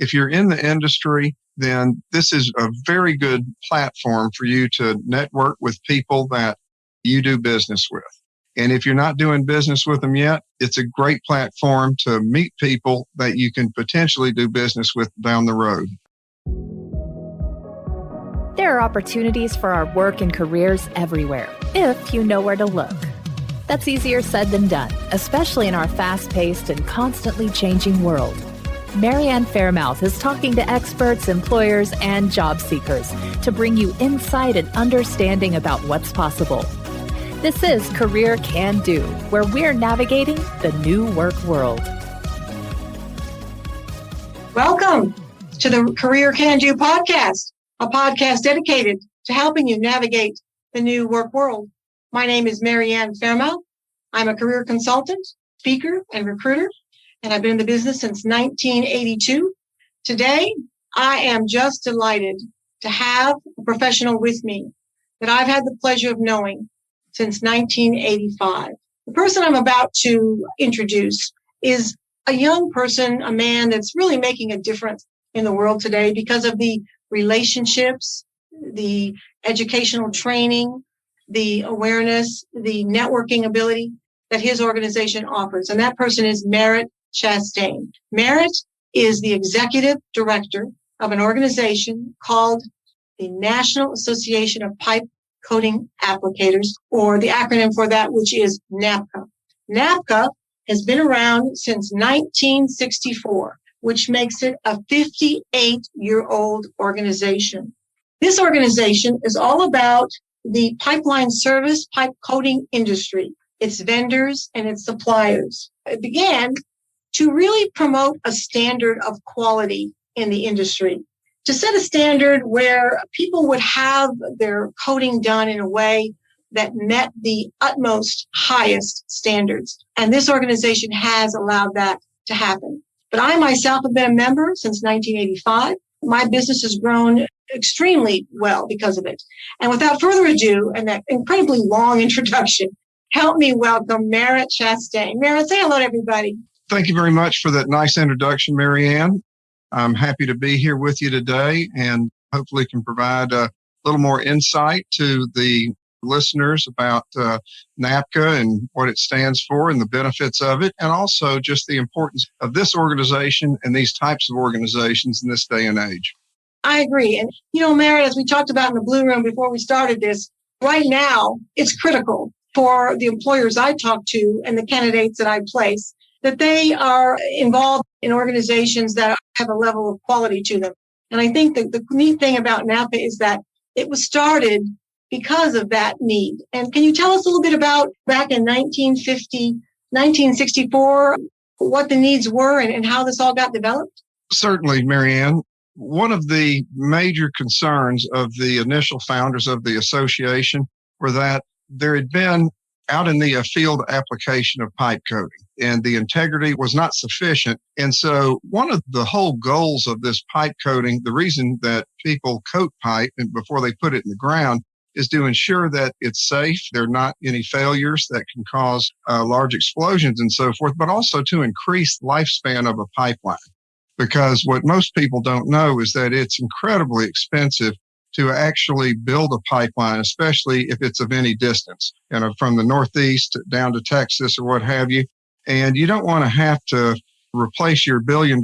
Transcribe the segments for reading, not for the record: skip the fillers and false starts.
if you're in the industry, then this is a very good platform for you to network with people that you do business with. And if you're not doing business with them yet, it's a great platform to meet people that you can potentially do business with down the road. There are opportunities for our work and careers everywhere, if you know where to look. That's easier said than done, especially in our fast-paced and constantly changing world. Ann Faremouth is talking to experts, employers, and job seekers to bring you insight and understanding about what's possible. This is Career Can Do, where we're navigating the new work world. Welcome to the Career Can Do podcast, a podcast dedicated to helping you navigate the new work world. My name is Ann Faremouth. I'm a career consultant, speaker, and recruiter, and I've been in the business since 1982. Today, I am just delighted to have a professional with me that I've had the pleasure of knowing since 1985. The person I'm about to introduce is a young person, a man that's really making a difference in the world today because of the relationships, the educational training, the awareness, the networking ability that his organization offers. And that person is Merritt Chastain. Merritt is the executive director of an organization called the National Association of Pipe Coating Applicators, or the acronym for that, which is NAPCA. NAPCA has been around since 1964, which makes it a 58-year-old organization. This organization is all about the pipeline service, pipe coating industry, its vendors and its suppliers. It began to really promote a standard of quality in the industry, to set a standard where people would have their coating done in a way that met the utmost highest standards. And this organization has allowed that to happen. But I myself have been a member since 1985. My business has grown extremely well because of it. And without further ado, and that incredibly long introduction, help me welcome Merritt Chastain. Merritt, say hello to everybody. Thank you very much for that nice introduction, Ann. I'm happy to be here with you today and hopefully can provide a little more insight to the listeners about NAPCA and what it stands for and the benefits of it, and also just the importance of this organization and these types of organizations in this day and age. I agree. And, Merritt, as we talked about in the Blue Room before we started this, right now it's critical for the employers I talk to and the candidates that I place that they are involved in organizations that have a level of quality to them. And I think that the neat thing about NAPA is that it was started because of that need. And can you tell us a little bit about back in 1964, what the needs were and how this all got developed? Certainly, Ann. One of the major concerns of the initial founders of the association were that there had been out in the field application of pipe coating, and the integrity was not sufficient. And so one of the whole goals of this pipe coating, the reason that people coat pipe and before they put it in the ground, is to ensure that it's safe, there are not any failures that can cause large explosions and so forth, but also to increase lifespan of a pipeline. Because what most people don't know is that it's incredibly expensive to actually build a pipeline, especially if it's of any distance, from the Northeast down to Texas or what have you. And you don't want to have to replace your $1 billion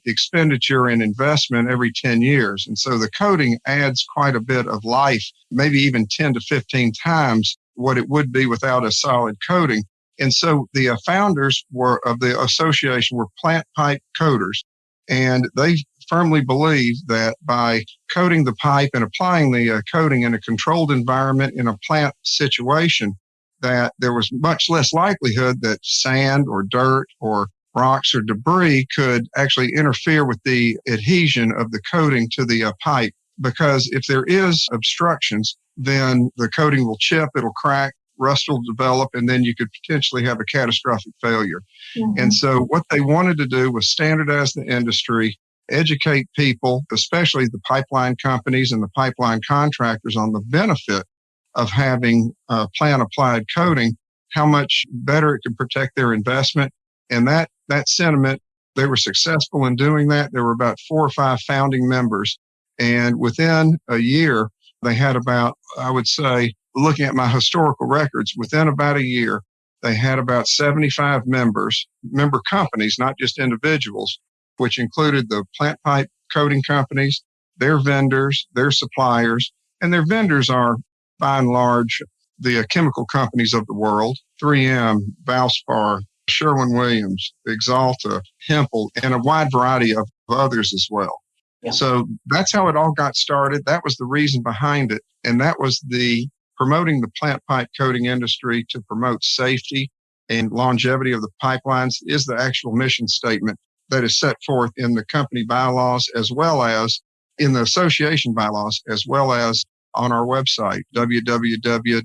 expenditure in investment every 10 years. And so the coating adds quite a bit of life, maybe even 10 to 15 times what it would be without a solid coating. And so the founders of the association were plant pipe coaters, and they firmly believe that by coating the pipe and applying the coating in a controlled environment in a plant situation, that there was much less likelihood that sand or dirt or rocks or debris could actually interfere with the adhesion of the coating to the pipe. Because if there is obstructions, then the coating will chip, it'll crack, rust will develop, and then you could potentially have a catastrophic failure. Mm-hmm. And so what they wanted to do was standardize the industry, educate people, especially the pipeline companies and the pipeline contractors, on the benefit of having plant applied coating, how much better it can protect their investment. And that sentiment They were successful in doing that. There were about 4 or 5 founding members. And within a year, they had about, I would say, looking at my historical records, within about a year, they had about 75 member companies, not just individuals, which included the plant pipe coating companies, their vendors, their suppliers, and their vendors are, by and large, the chemical companies of the world, 3M, Valspar, Sherwin-Williams, Axalta, Hempel, and a wide variety of others as well. Yeah. So that's how it all got started. That was the reason behind it. And that was the promoting the plant pipe coating industry to promote safety and longevity of the pipelines is the actual mission statement that is set forth in the company bylaws as well as in the association bylaws, as well as on our website, www.napca.com.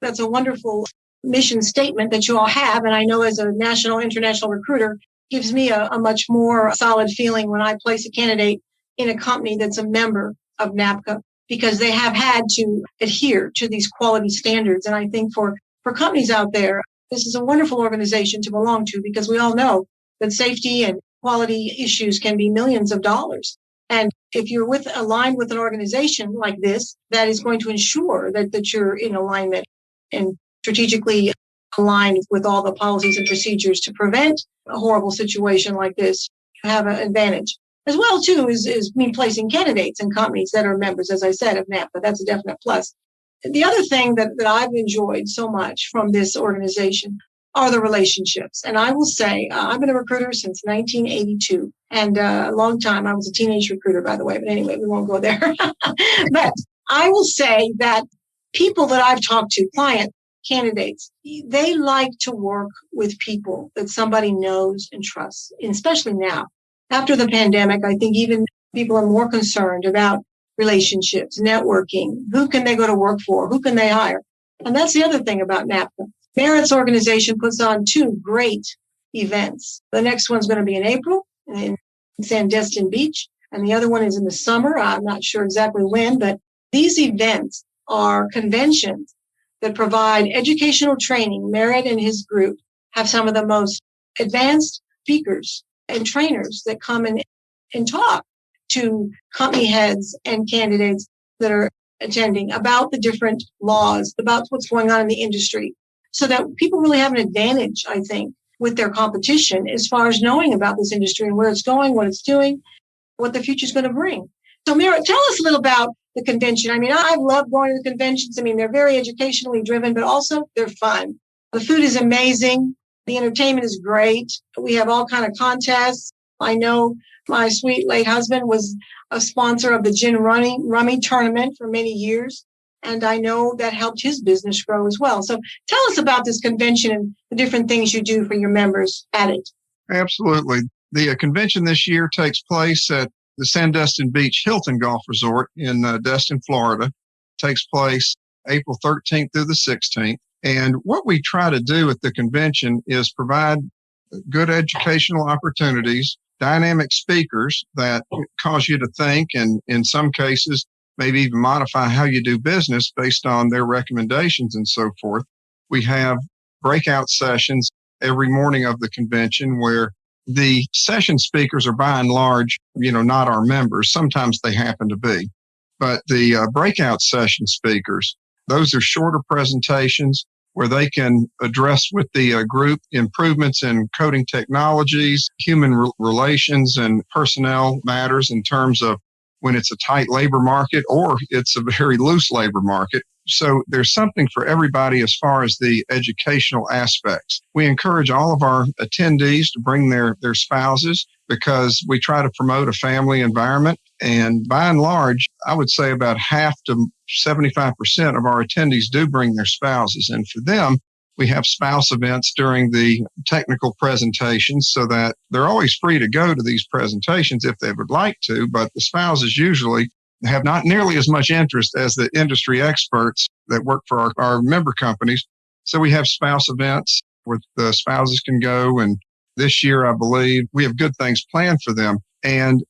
That's a wonderful mission statement that you all have. And I know as a national, international recruiter, gives me a much more solid feeling when I place a candidate in a company that's a member of NAPCA, because they have had to adhere to these quality standards. And I think for companies out there, this is a wonderful organization to belong to, because we all know that safety and quality issues can be millions of dollars. And if you're aligned with an organization like this, that is going to ensure that you're in alignment and strategically aligned with all the policies and procedures to prevent a horrible situation like this, you have an advantage. As well, too, is me placing candidates in companies that are members, as I said, of NAPA. That's a definite plus. The other thing that I've enjoyed so much from this organization are the relationships. And I will say, I've been a recruiter since 1982, and a long time. I was a teenage recruiter, by the way, but anyway, we won't go there. But I will say that people that I've talked to, clients, candidates, they like to work with people that somebody knows and trusts, especially now. After the pandemic, I think even people are more concerned about relationships, networking. Who can they go to work for? Who can they hire? And that's the other thing about NAPCA. Merritt's organization puts on 2 great events. The next one's going to be in April in Sandestin Beach, and the other one is in the summer. I'm not sure exactly when, but these events are conventions that provide educational training. Merritt and his group have some of the most advanced speakers and trainers that come in and talk to company heads and candidates that are attending about the different laws, about what's going on in the industry, so that people really have an advantage, I think, with their competition as far as knowing about this industry and where it's going, what it's doing, what the future is going to bring. So, Merritt, tell us a little about the convention. I mean, I love going to the conventions. I mean, they're very educationally driven, but also they're fun. The food is amazing. The entertainment is great. We have all kind of contests. I know my sweet late husband was a sponsor of the gin rummy tournament for many years. And I know that helped his business grow as well. So tell us about this convention and the different things you do for your members at it. Absolutely. The convention this year takes place at the Sandestin Beach Hilton Golf Resort in Destin, Florida. It takes place April 13th through the 16th. And what we try to do at the convention is provide good educational opportunities, dynamic speakers that cause you to think, and in some cases, maybe even modify how you do business based on their recommendations and so forth. We have breakout sessions every morning of the convention where the session speakers are by and large, not our members. Sometimes they happen to be. But the breakout session speakers, those are shorter presentations where they can address with the group improvements in coding technologies, human relations, and personnel matters in terms of when it's a tight labor market or it's a very loose labor market. So there's something for everybody as far as the educational aspects. We encourage all of our attendees to bring their spouses because we try to promote a family environment. And by and large, I would say about half to 75% of our attendees do bring their spouses. And for them, we have spouse events during the technical presentations so that they're always free to go to these presentations if they would like to, but the spouses usually have not nearly as much interest as the industry experts that work for our member companies. So we have spouse events where the spouses can go. And this year, I believe, we have good things planned for them. And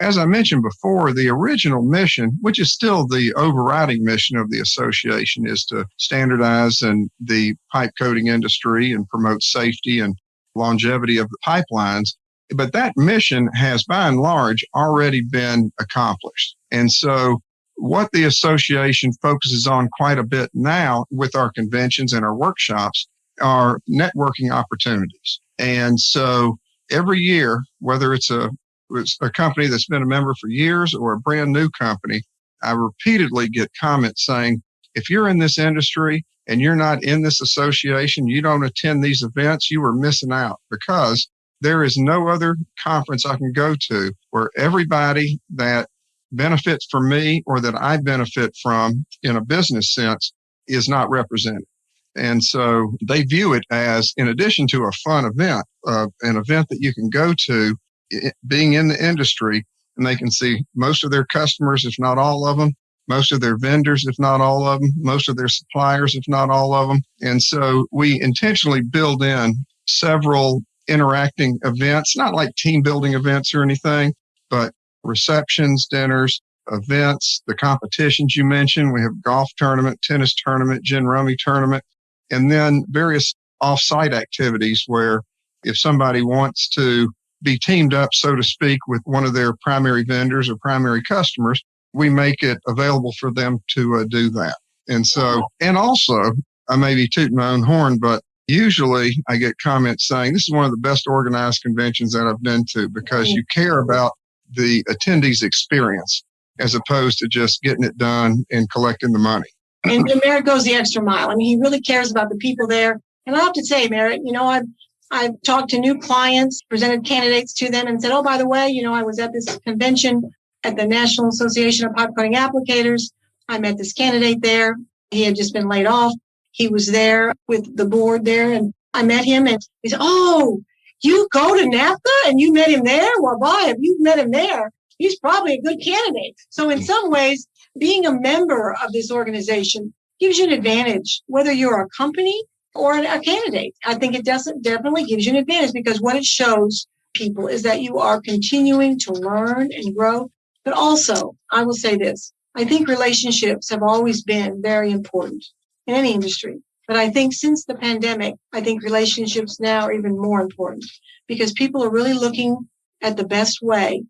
as I mentioned before, the original mission, which is still the overriding mission of the association, is to standardize in the pipe coating industry and promote safety and longevity of the pipelines. But that mission has, by and large, already been accomplished. And so what the association focuses on quite a bit now with our conventions and our workshops are networking opportunities. And so every year, whether it's a company that's been a member for years or a brand new company, I repeatedly get comments saying, if you're in this industry and you're not in this association, you don't attend these events, you are missing out, because there is no other conference I can go to where everybody that benefits from me or that I benefit from in a business sense is not represented. And so they view it as, in addition to a fun event, an event that you can go to, being in the industry, and they can see most of their customers, if not all of them, most of their vendors, if not all of them, most of their suppliers, if not all of them. And so we intentionally build in several interacting events, not like team building events or anything, but receptions, dinners, events, the competitions you mentioned. We have golf tournament, tennis tournament, gin rummy tournament, and then various off-site activities where if somebody wants to be teamed up, so to speak, with one of their primary vendors or primary customers, we make it available for them to do that. And so, and also, I may be tooting my own horn, but usually I get comments saying this is one of the best organized conventions that I've been to, because you care about the attendees' experience as opposed to just getting it done and collecting the money. And Merritt goes the extra mile. I mean, he really cares about the people there. And I have to say, Merritt, I've talked to new clients, presented candidates to them and said, oh, by the way, I was at this convention at the National Association of Pipe Coating Applicators. I met this candidate there. He had just been laid off. He was there with the board there, and I met him, and he said, oh, you go to NAPCA and you met him there? Well, boy, if you've met him there, he's probably a good candidate. So in some ways, being a member of this organization gives you an advantage, whether you're a company or a candidate. I think it definitely gives you an advantage, because what it shows people is that you are continuing to learn and grow. But also, I will say this, I think relationships have always been very important in any industry. But I think since the pandemic, I think relationships now are even more important, because people are really looking at the best way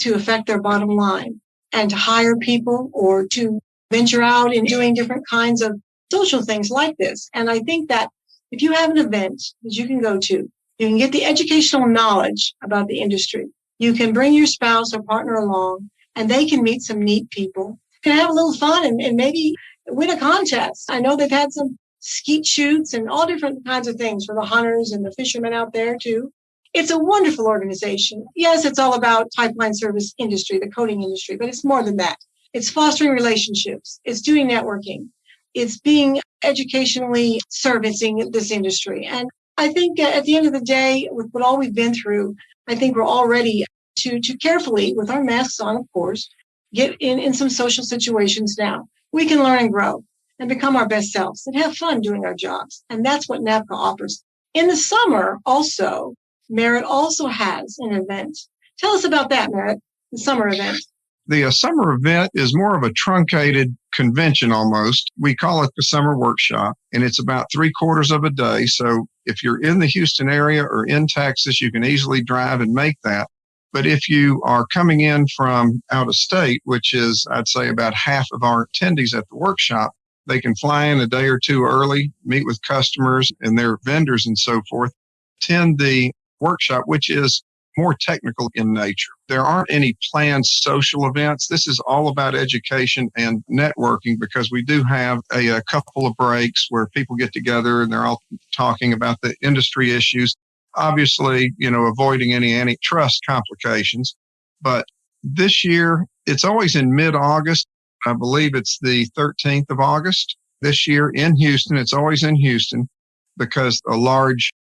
to affect their bottom line and to hire people or to venture out in doing different kinds of social things like this. And I think that if you have an event that you can go to, you can get the educational knowledge about the industry. You can bring your spouse or partner along, and they can meet some neat people, can have a little fun and maybe win a contest. I know they've had some skeet shoots and all different kinds of things for the hunters and the fishermen out there too. It's a wonderful organization. Yes, it's all about pipeline service industry, the coating industry, but it's more than that. It's fostering relationships. It's doing networking. It's being educationally servicing this industry. And I think at the end of the day, with what all we've been through, I think we're all ready to carefully, with our masks on, of course, get in some social situations now. We can learn and grow and become our best selves and have fun doing our jobs. And that's what NAPCA offers. In the summer, also, Merritt also has an event. Tell us about that, Merritt, the summer event. The summer event is more of a truncated convention almost. We call it the summer workshop, and it's about 3/4 of a day. So if you're in the Houston area or in Texas, you can easily drive and make that. But if you are coming in from out of state, which is, I'd say, about half of our attendees at the workshop, they can fly in a day or two early, meet with customers and their vendors and so forth, attend the workshop, which is more technical in nature. There aren't any planned social events. This is all about education and networking, because we do have a couple of breaks where people get together and they're all talking about the industry issues. Obviously, avoiding any antitrust complications. But this year, it's always in mid-August. I believe it's the 13th of August this year in Houston. It's always in Houston because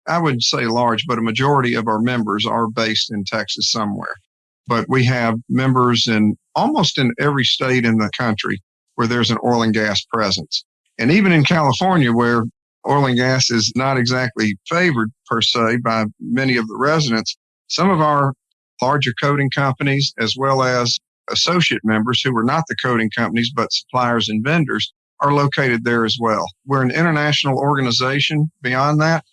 I wouldn't say large, but a majority of our members are based in Texas somewhere. But we have members in almost in every state in the country where there's an oil and gas presence. And even in California, where oil and gas is not exactly favored per se by many of the residents, some of our larger coating companies, as well as associate members who are not the coating companies, but suppliers and vendors, are located there as well. We're an international organization beyond that.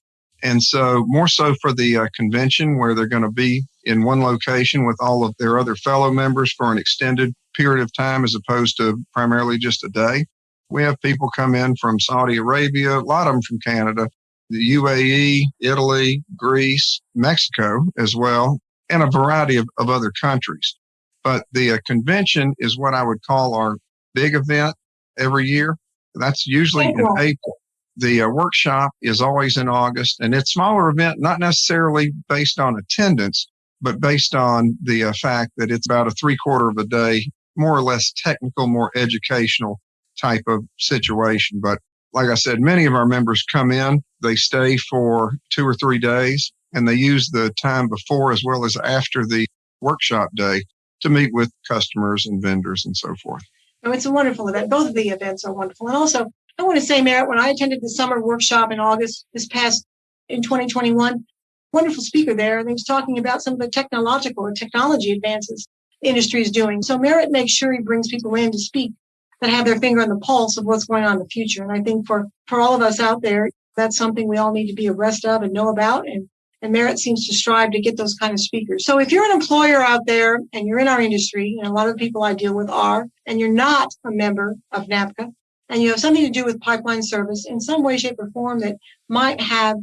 And so more so for the convention where they're going to be in one location with all of their other fellow members for an extended period of time as opposed to primarily just a day. We have people come in from Saudi Arabia, a lot of them from Canada, the UAE, Italy, Greece, Mexico as well, and a variety of other countries. But the convention is what I would call our big event every year. That's usually in April. The workshop is always in August, and it's a smaller event, not necessarily based on attendance, but based on the fact that it's about a 3/4 of a day, more or less technical, more educational type of situation. But like I said, many of our members come in, they stay for 2 or 3 days, and they use the time before as well as after the workshop day to meet with customers and vendors and so forth. Oh, it's a wonderful event. Both of the events are wonderful. And also, I want to say, Merritt, when I attended the summer workshop in August, in 2021, wonderful speaker there, and he was talking about some of the technology advances the industry is doing. So Merritt makes sure he brings people in to speak that have their finger on the pulse of what's going on in the future. And I think for all of us out there, that's something we all need to be abreast of and know about. And Merritt seems to strive to get those kind of speakers. So if you're an employer out there and you're in our industry, and a lot of the people I deal with are, and you're not a member of NAPCA, and you have something to do with pipeline service in some way, shape, or form that might have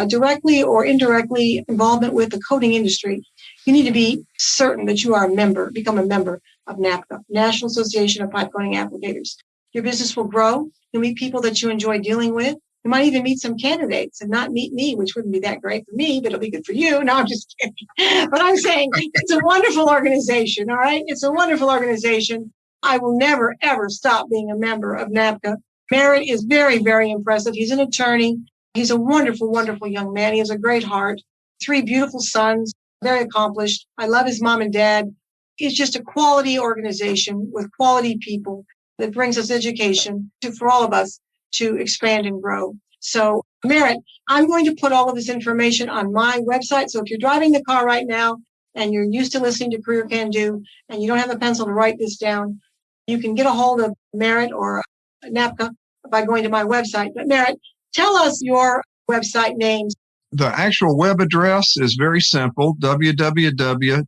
directly or indirectly involvement with the coating industry, you need to be certain that you are become a member of NAPCA, National Association of Pipe Coating Applicators. Your business will grow. You'll meet people that you enjoy dealing with. You might even meet some candidates and not meet me, which wouldn't be that great for me, but it'll be good for you. No, I'm just kidding. But I'm saying it's a wonderful organization, all right? It's a wonderful organization. I will never, ever stop being a member of NAPCA. Merritt is very, very impressive. He's an attorney. He's a wonderful, wonderful young man. He has a great heart, 3 beautiful sons, very accomplished. I love his mom and dad. It's just a quality organization with quality people that brings us education for all of us to expand and grow. So, Merritt, I'm going to put all of this information on my website. So if you're driving the car right now and you're used to listening to Career Can Do and you don't have a pencil to write this down, you can get a hold of Merritt or NAPCA by going to my website. But Merritt, tell us your website names. The actual web address is very simple, www.napca,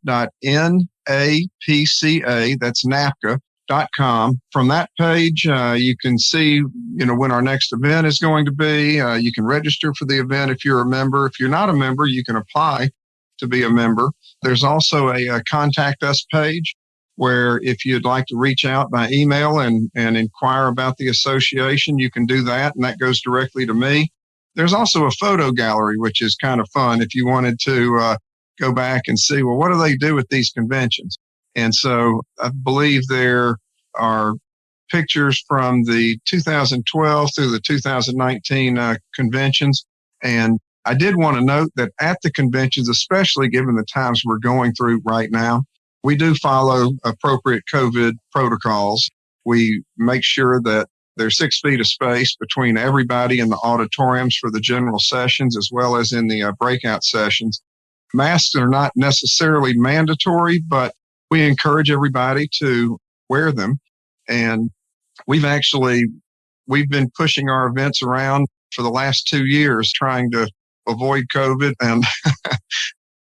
that's NAPCA.com. From that page, you can see, when our next event is going to be. You can register for the event if you're a member. If you're not a member, you can apply to be a member. There's also a contact us page where if you'd like to reach out by email and inquire about the association, you can do that, and that goes directly to me. There's also a photo gallery, which is kind of fun if you wanted to go back and see, well, what do they do with these conventions? And so I believe there are pictures from the 2012 through the 2019 conventions. And I did want to note that at the conventions, especially given the times we're going through right now, we do follow appropriate COVID protocols. We make sure that there's 6 feet of space between everybody in the auditoriums for the general sessions as well as in the breakout sessions. Masks are not necessarily mandatory, but we encourage everybody to wear them. And we've been pushing our events around for the last 2 years trying to avoid COVID. And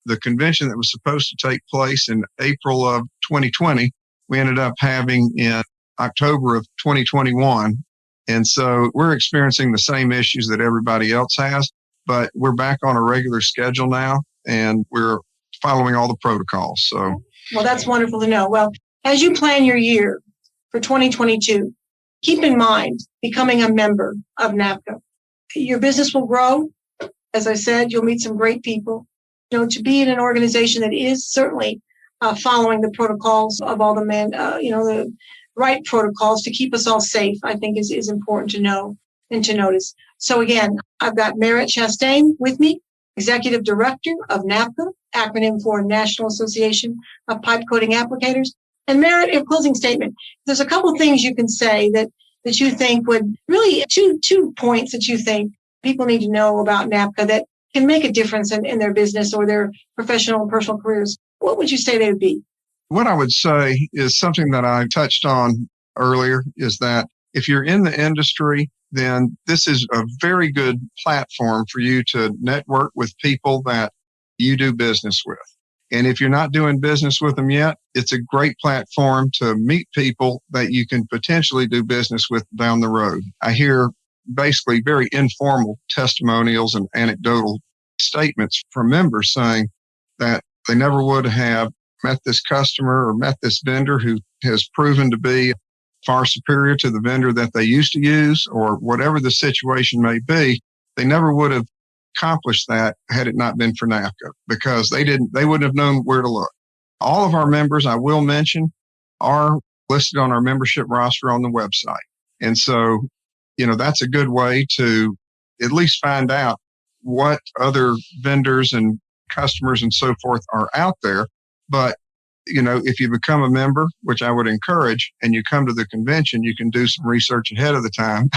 the convention that was supposed to take place in April of 2020, we ended up having in October of 2021. And so we're experiencing the same issues that everybody else has, but we're back on a regular schedule now and we're following all the protocols. So, well, that's wonderful to know. Well, as you plan your year for 2022, keep in mind becoming a member of NAPCA. Your business will grow. As I said, you'll meet some great people. To be in an organization that is certainly following the protocols of all the the right protocols to keep us all safe, I think is important to know and to notice. So again, I've got Merritt Chastain with me, Executive Director of NAPCA, acronym for National Association of Pipe Coating Applicators. And Merritt, a closing statement. There's a couple things you can say that you think would really, two points that you think people need to know about NAPCA that can make a difference in their business or their professional and personal careers. What would you say they would be? What I would say is something that I touched on earlier is that if you're in the industry, then this is a very good platform for you to network with people that you do business with. And if you're not doing business with them yet, it's a great platform to meet people that you can potentially do business with down the road. I hear basically very informal testimonials and anecdotal statements from members saying that they never would have met this customer or met this vendor who has proven to be far superior to the vendor that they used to use, or whatever the situation may be. They never would have accomplished that had it not been for NAPCA, because they wouldn't have known where to look. All of our members, I will mention, are listed on our membership roster on the website. And so, that's a good way to at least find out what other vendors and customers and so forth are out there. But, if you become a member, which I would encourage, and you come to the convention, you can do some research ahead of the time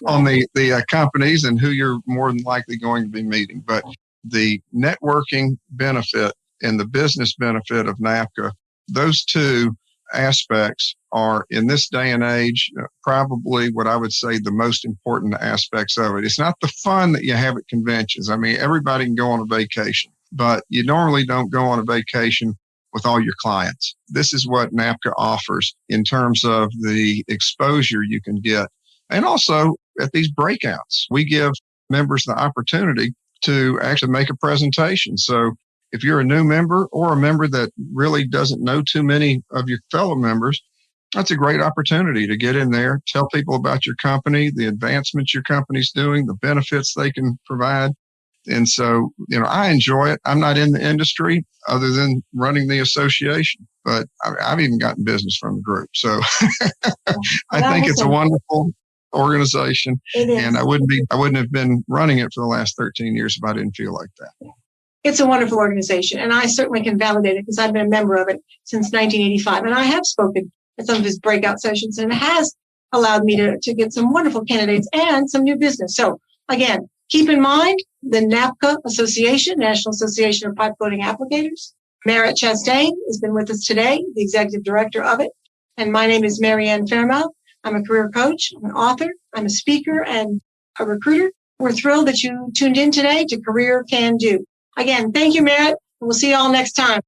on the companies and who you're more than likely going to be meeting. But the networking benefit and the business benefit of NAPCA, those two aspects are, in this day and age, probably what I would say the most important aspects of it. It's not the fun that you have at conventions. I mean, everybody can go on a vacation, but you normally don't go on a vacation with all your clients. This is what NAPCA offers in terms of the exposure you can get. And also at these breakouts, we give members the opportunity to actually make a presentation. So if you're a new member or a member that really doesn't know too many of your fellow members, that's a great opportunity to get in there, tell people about your company, the advancements your company's doing, the benefits they can provide. And so, I enjoy it. I'm not in the industry other than running the association, but I've even gotten business from the group. So I think it's a wonderful organization, and I wouldn't have been running it for the last 13 years if I didn't feel like that. It's a wonderful organization, and I certainly can validate it because I've been a member of it since 1985, and I have spoken at some of his breakout sessions, and it has allowed me to get some wonderful candidates and some new business. So again, keep in mind the NAPCA Association, National Association of Pipe Coating Applicators. Merritt Chastain has been with us today, the executive director of it. And my name is Ann Faremouth. I'm a career coach, I'm an author, I'm a speaker, and a recruiter. We're thrilled that you tuned in today to Career Can Do. Again, thank you, Merritt. We'll see you all next time.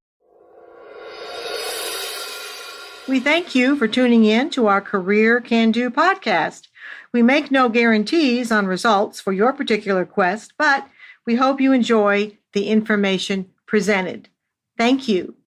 We thank you for tuning in to our Career Can Do podcast. We make no guarantees on results for your particular quest, but we hope you enjoy the information presented. Thank you.